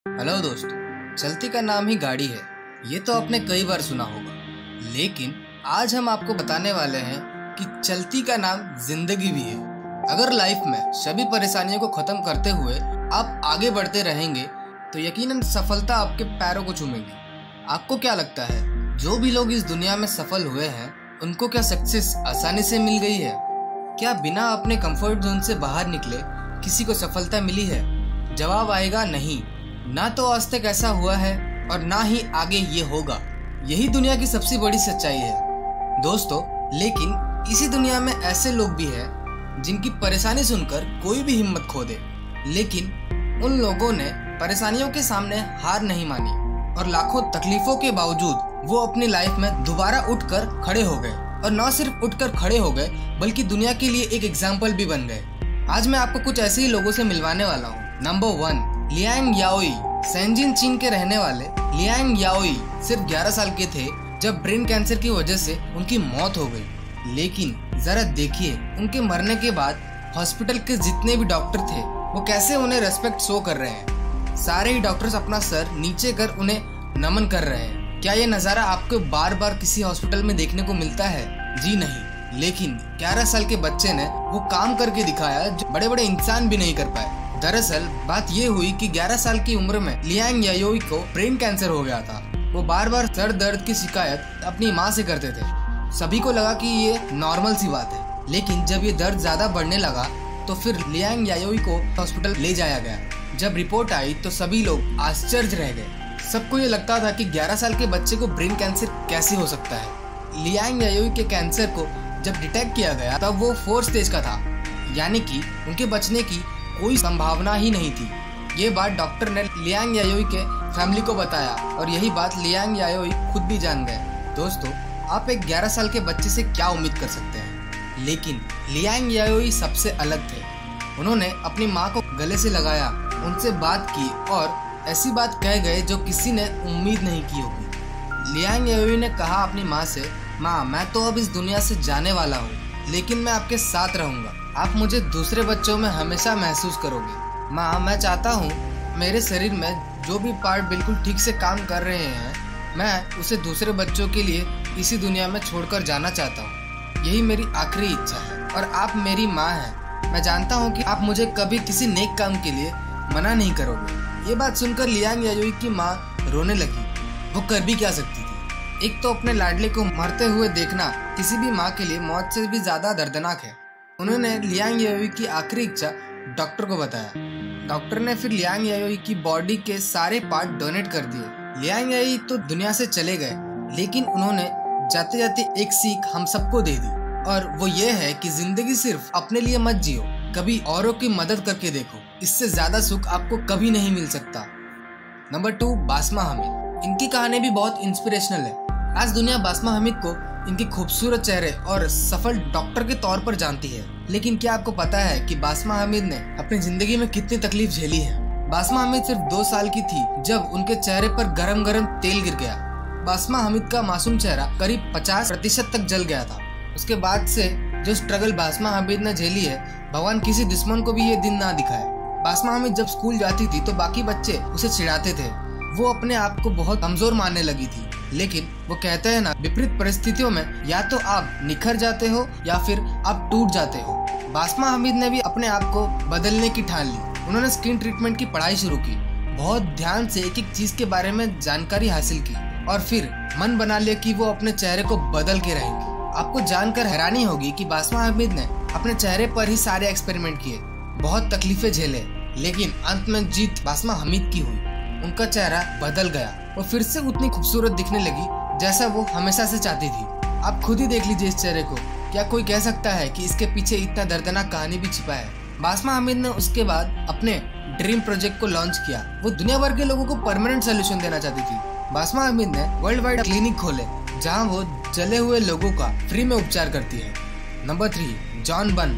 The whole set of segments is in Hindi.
हेलो दोस्तों, चलती का नाम ही गाड़ी है, ये तो आपने कई बार सुना होगा। लेकिन आज हम आपको बताने वाले हैं कि चलती का नाम जिंदगी भी है। अगर लाइफ में सभी परेशानियों को खत्म करते हुए आप आगे बढ़ते रहेंगे तो यकीनन सफलता आपके पैरों को चूमेगी। आपको क्या लगता है, जो भी लोग इस दुनिया में सफल हुए हैं उनको क्या सक्सेस आसानी से मिल गई है? क्या बिना अपने कंफर्ट जोन से बाहर निकले किसी को सफलता मिली है? जवाब आएगा नहीं। ना तो आज तक ऐसा हुआ है और ना ही आगे ये होगा। यही दुनिया की सबसे बड़ी सच्चाई है दोस्तों। लेकिन इसी दुनिया में ऐसे लोग भी हैं जिनकी परेशानी सुनकर कोई भी हिम्मत खो दे, लेकिन उन लोगों ने परेशानियों के सामने हार नहीं मानी और लाखों तकलीफों के बावजूद वो अपनी लाइफ में दोबारा उठकर खड़े हो गए। और न सिर्फ उठकर खड़े हो गए बल्कि दुनिया के लिए एक एग्जाम्पल भी बन गए। आज मैं आपको कुछ ऐसे ही लोगों से मिलवाने वाला हूँ। Number 1, Liang yaoi. शेंजिन चीन के रहने वाले लियांग याओई सिर्फ 11 साल के थे जब ब्रेन कैंसर की वजह से उनकी मौत हो गई। लेकिन जरा देखिए, उनके मरने के बाद हॉस्पिटल के जितने भी डॉक्टर थे वो कैसे उन्हें रेस्पेक्ट शो कर रहे हैं। सारे ही डॉक्टर्स अपना सर नीचे कर उन्हें नमन कर रहे हैं। क्या ये नज़ारा आपको बार बार किसी हॉस्पिटल में देखने को मिलता है? जी नहीं। लेकिन 11 साल के बच्चे ने वो काम करके दिखाया जो बड़े बड़े इंसान भी नहीं कर पाए। दरअसल बात ये हुई कि 11 साल की उम्र में लियांग याओई को ब्रेन कैंसर हो गया था। वो बार बार सर दर्द की शिकायत अपनी माँ से करते थे। सभी को लगा कि ये नॉर्मल सी बात है, लेकिन जब ये दर्द ज्यादा बढ़ने लगा तो फिर लियांग याओई को हॉस्पिटल ले जाया गया। जब रिपोर्ट आई तो सभी लोग आश्चर्य रह गए। सबको ये लगता था कि 11 साल के बच्चे को ब्रेन कैंसर कैसे हो सकता है। लियांग याओई के कैंसर को जब डिटेक्ट किया गया तब वो 4th स्टेज का था, यानी कि उनके बचने की कोई संभावना ही नहीं थी। ये बात डॉक्टर ने लियांग याओई के फैमिली को बताया और यही बात लियांग याओई खुद भी जान गए। दोस्तों, आप एक 11 साल के बच्चे से क्या उम्मीद कर सकते हैं? लेकिन लियांग याओई सबसे अलग थे। उन्होंने अपनी माँ को गले से लगाया, उनसे बात की और ऐसी बात कह गए जो किसी ने उम्मीद नहीं की होगी। लियांग याओई ने कहा अपनी माँ से, माँ मैं तो अब इस दुनिया से जाने वाला हूँ, लेकिन मैं आपके साथ रहूँगा। आप मुझे दूसरे बच्चों में हमेशा महसूस करोगे। माँ मैं चाहता हूँ मेरे शरीर में जो भी पार्ट बिल्कुल ठीक से काम कर रहे हैं मैं उसे दूसरे बच्चों के लिए इसी दुनिया में छोड़कर जाना चाहता हूँ। यही मेरी आखिरी इच्छा है और आप मेरी माँ हैं। मैं जानता हूँ कि आप मुझे कभी किसी नेक काम के लिए मना नहीं करोगे। ये बात सुनकर लियांग याओई की माँ रोने लगी। वो कर भी क्या सकती थी? एक तो अपने लाडले को मरते हुए देखना किसी भी माँ के लिए मौत से भी ज्यादा दर्दनाक है। उन्होंने लियांग याओई की आखिरी इच्छा डॉक्टर को बताया। डॉक्टर ने फिर लियांग याओई की बॉडी के सारे पार्ट डोनेट कर दिए। लियांग याओई तो दुनिया से चले गए, लेकिन उन्होंने जाते जाते एक सीख हम सबको दे दी, और वो ये है कि जिंदगी सिर्फ अपने लिए मत जियो, कभी औरों की मदद करके देखो। इससे ज्यादा सुख आपको कभी नहीं मिल सकता। नंबर 2, बासमा हमीद। इनकी कहानी भी बहुत इंस्पिरेशनल है। आज दुनिया बासमा हमीद को इनके खूबसूरत चेहरे और सफल डॉक्टर के तौर पर जानती है। लेकिन क्या आपको पता है कि बासमा हमीद ने अपनी जिंदगी में कितनी तकलीफ झेली है? बासमा हमीद सिर्फ 2 साल की थी जब उनके चेहरे पर गरम गरम तेल गिर गया। बासमा हमीद का मासूम चेहरा करीब 50% तक जल गया था। उसके बाद से जो स्ट्रगल बासमा हमीद ने झेली है, भगवान किसी दुश्मन को भी ये दिन ना दिखाए। बासमा हमीद जब स्कूल जाती थी तो बाकी बच्चे उसे चिढ़ाते थे। वो अपने आप को बहुत कमजोर मानने लगी थी। लेकिन वो कहते हैं ना, विपरीत परिस्थितियों में या तो आप निखर जाते हो या फिर आप टूट जाते हो। बासमा हमीद ने भी अपने आप को बदलने की ठान ली। उन्होंने स्किन ट्रीटमेंट की पढ़ाई शुरू की, बहुत ध्यान से एक एक चीज के बारे में जानकारी हासिल की और फिर मन बना लिया कि वो अपने चेहरे को बदल के रहेंगी। आपको जानकर हैरानी होगी कि बासमा हमीद ने अपने चेहरे पर ही सारे एक्सपेरिमेंट किए, बहुत तकलीफें झेले, लेकिन अंत में जीत बासमा हमीद की हुई। उनका चेहरा बदल गया, वो फिर से उतनी खूबसूरत दिखने लगी जैसा वो हमेशा से चाहती थी। आप खुद ही देख लीजिए इस चेहरे को। क्या कोई कह सकता है कि इसके पीछे इतना दर्दनाक कहानी भी छिपा है? बासमा हमीद ने उसके बाद अपने ड्रीम प्रोजेक्ट को लॉन्च किया। वो दुनिया भर के लोगों को परमानेंट सोल्यूशन देना चाहती थी। बासमा हमीद ने वर्ल्ड वाइड क्लिनिक खोले जहाँ वो जले हुए लोगों का फ्री में उपचार करती है। नंबर 3, जॉन बन।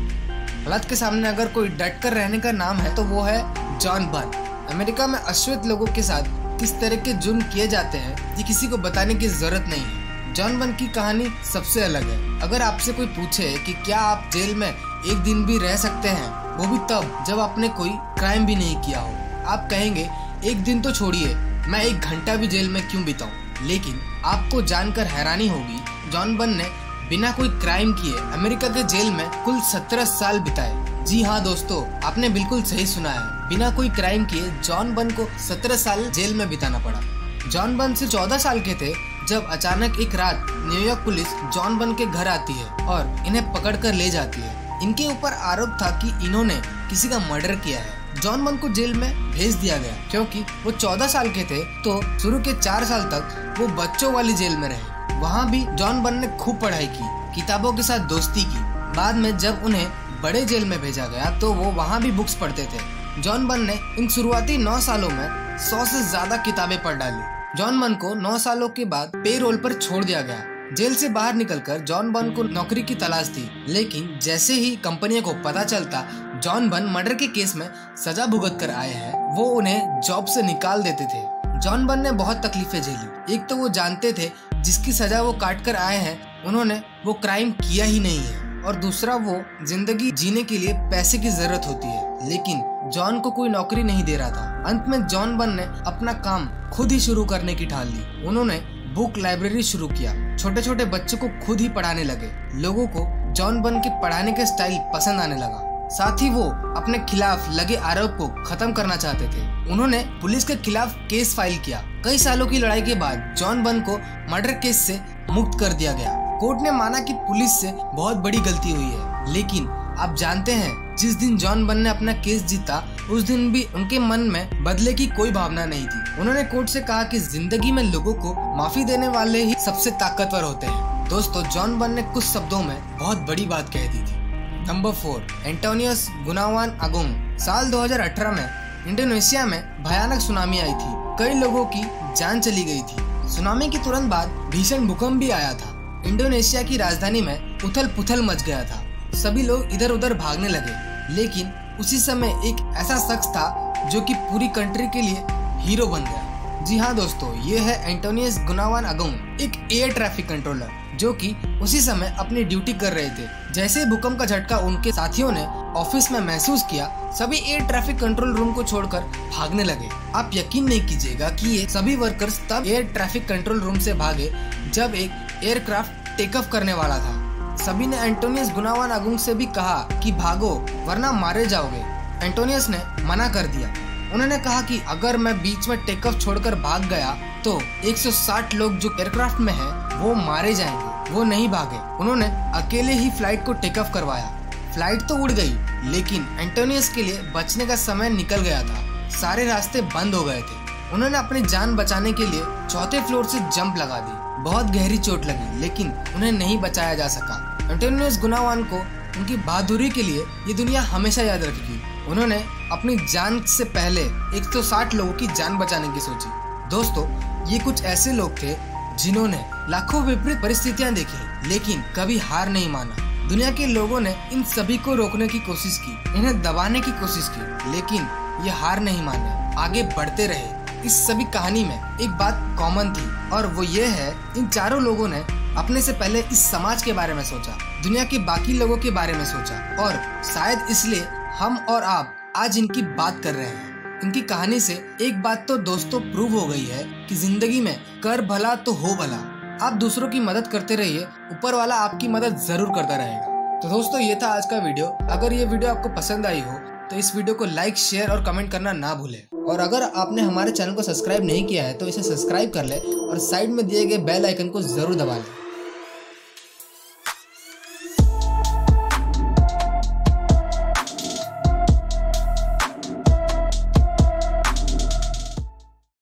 हालात के सामने अगर कोई डट कर रहने का नाम है तो वो है जॉन बन। अमेरिका में अश्वेत लोगों के साथ किस तरह के जुर्म किए जाते हैं ये किसी को बताने की जरूरत नहीं है। जॉन बन की कहानी सबसे अलग है। अगर आपसे कोई पूछे कि क्या आप जेल में एक दिन भी रह सकते हैं, वो भी तब जब आपने कोई क्राइम भी नहीं किया हो, आप कहेंगे एक दिन तो छोड़िए, मैं 1 घंटा भी जेल में क्यों बिताऊं। लेकिन आपको जानकर हैरानी होगी, जॉन बन ने बिना कोई क्राइम किए अमेरिका के जेल में कुल 17 साल बिताए। जी हाँ दोस्तों, आपने बिल्कुल सही सुना है, बिना कोई क्राइम किए जॉन बन को 17 साल जेल में बिताना पड़ा। जॉन बन से 14 साल के थे जब अचानक एक रात न्यूयॉर्क पुलिस जॉन बन के घर आती है और इन्हें पकड़कर ले जाती है। इनके ऊपर आरोप था कि इन्होंने किसी का मर्डर किया है। जॉन बन को जेल में भेज दिया गया क्योंकि वो 14 साल के थे, तो शुरू के 4 साल तक वो बच्चों वाली जेल में रहे। वहाँ भी जॉन बन ने खूब पढ़ाई की, किताबों के साथ दोस्ती की। बाद में जब उन्हें बड़े जेल में भेजा गया तो वो वहाँ भी बुक्स पढ़ते थे। जॉन बन ने इन शुरुआती 9 सालों में 100 से ज्यादा किताबें पढ़ डाली। जॉन बन को 9 सालों के बाद पे रोल पर छोड़ दिया गया। जेल से बाहर निकलकर जॉन बन को नौकरी की तलाश थी, लेकिन जैसे ही कंपनी को पता चलता जॉन बन मर्डर के केस में सजा भुगत कर आए हैं, वो उन्हें जॉब से निकाल देते थे। जॉन बन ने बहुत तकलीफें झेली। एक तो वो जानते थे जिसकी सजा वो काट कर आए हैं उन्होंने वो क्राइम किया ही नहीं है, और दूसरा वो जिंदगी जीने के लिए पैसे की जरूरत होती है, लेकिन जॉन को कोई नौकरी नहीं दे रहा था। अंत में जॉन बन ने अपना काम खुद ही शुरू करने की ठान ली। उन्होंने बुक लाइब्रेरी शुरू किया, छोटे छोटे बच्चों को खुद ही पढ़ाने लगे। लोगों को जॉन बन के पढ़ाने का स्टाइल पसंद आने लगा। साथ ही वो अपने खिलाफ लगे आरोप को खत्म करना चाहते थे। उन्होंने पुलिस के खिलाफ केस फाइल किया। कई सालों की लड़ाई के बाद जॉन बन को मर्डर केस से मुक्त कर दिया गया। कोर्ट ने माना कि पुलिस से बहुत बड़ी गलती हुई है, लेकिन आप जानते हैं जिस दिन जॉन बन ने अपना केस जीता उस दिन भी उनके मन में बदले की कोई भावना नहीं थी। उन्होंने कोर्ट से कहा कि जिंदगी में लोगों को माफी देने वाले ही सबसे ताकतवर होते हैं। दोस्तों, जॉन बन ने कुछ शब्दों में बहुत बड़ी बात कह दी थी। Number 4, Antonius Gunawan Agung. साल 2018 में इंडोनेशिया में भयानक सुनामी आई थी। कई लोगों की जान चली गई थी। सुनामी के तुरंत बाद भीषण भूकंप भी आया था। इंडोनेशिया की राजधानी में उथल पुथल मच गया था। सभी लोग इधर उधर भागने लगे, लेकिन उसी समय एक ऐसा शख्स था जो कि पूरी कंट्री के लिए हीरो बन गया। जी हाँ दोस्तों, ये है एंटोनियस गुनावान अगुंग, एक एयर ट्रैफिक कंट्रोलर जो कि उसी समय अपनी ड्यूटी कर रहे थे। जैसे ही भूकंप का झटका उनके साथियों ने ऑफिस में महसूस किया, सभी एयर ट्रैफिक कंट्रोल रूम को छोड़कर भागने लगे। आप यकीन नहीं कीजिएगा कि ये सभी वर्कर्स तब एयर ट्रैफिक कंट्रोल रूम से भागे जब एक एयरक्राफ्ट टेक ऑफ करने वाला था। सभी ने एंटोनियस गुनावान अगुंग से भी कहा कि भागो वरना मारे जाओगे। एंटोनियस ने मना कर दिया। उन्होंने कहा कि अगर मैं बीच में टेक ऑफ छोड़कर भाग गया तो 160 लोग जो एयरक्राफ्ट में हैं वो मारे जाएंगे। वो नहीं भागे। उन्होंने अकेले ही फ्लाइट को टेक ऑफ करवाया। फ्लाइट तो उड़ गई, लेकिन एंटोनियस के लिए बचने का समय निकल गया था। सारे रास्ते बंद हो गए थे। उन्होंने अपनी जान बचाने के लिए 4थे फ्लोर से जंप लगा दी। बहुत गहरी चोट लगी, लेकिन उन्हें नहीं बचाया जा सका। एंटोनियस गुनावान को उनकी बहादुरी के लिए ये दुनिया हमेशा याद रखेगी। उन्होंने अपनी जान से पहले 160 लोगों की जान बचाने की सोची। दोस्तों, ये कुछ ऐसे लोग थे जिन्होंने लाखों विपरीत परिस्थितियां देखी, लेकिन कभी हार नहीं माना। दुनिया के लोगों ने इन सभी को रोकने की कोशिश की, इन्हें दबाने की कोशिश की, लेकिन ये हार नहीं माने, आगे बढ़ते रहे। इस सभी कहानी में एक बात कॉमन थी, और वो ये है, इन चारों लोगों ने अपने से पहले इस समाज के बारे में सोचा, दुनिया के बाकी लोगों के बारे में सोचा, और शायद इसलिए हम और आप आज इनकी बात कर रहे हैं। इनकी कहानी से एक बात तो दोस्तों प्रूव हो गई है कि जिंदगी में कर भला तो हो भला। आप दूसरों की मदद करते रहिए, ऊपर वाला आपकी मदद जरूर करता रहेगा। तो दोस्तों, ये था आज का वीडियो। अगर ये वीडियो आपको पसंद आई हो तो इस वीडियो को लाइक, शेयर और कमेंट करना ना भूलें। और अगर आपने हमारे चैनल को सब्सक्राइब नहीं किया है तो इसे सब्सक्राइब कर ले और साइड में दिए गए बेल आइकन को जरूर दबा लें।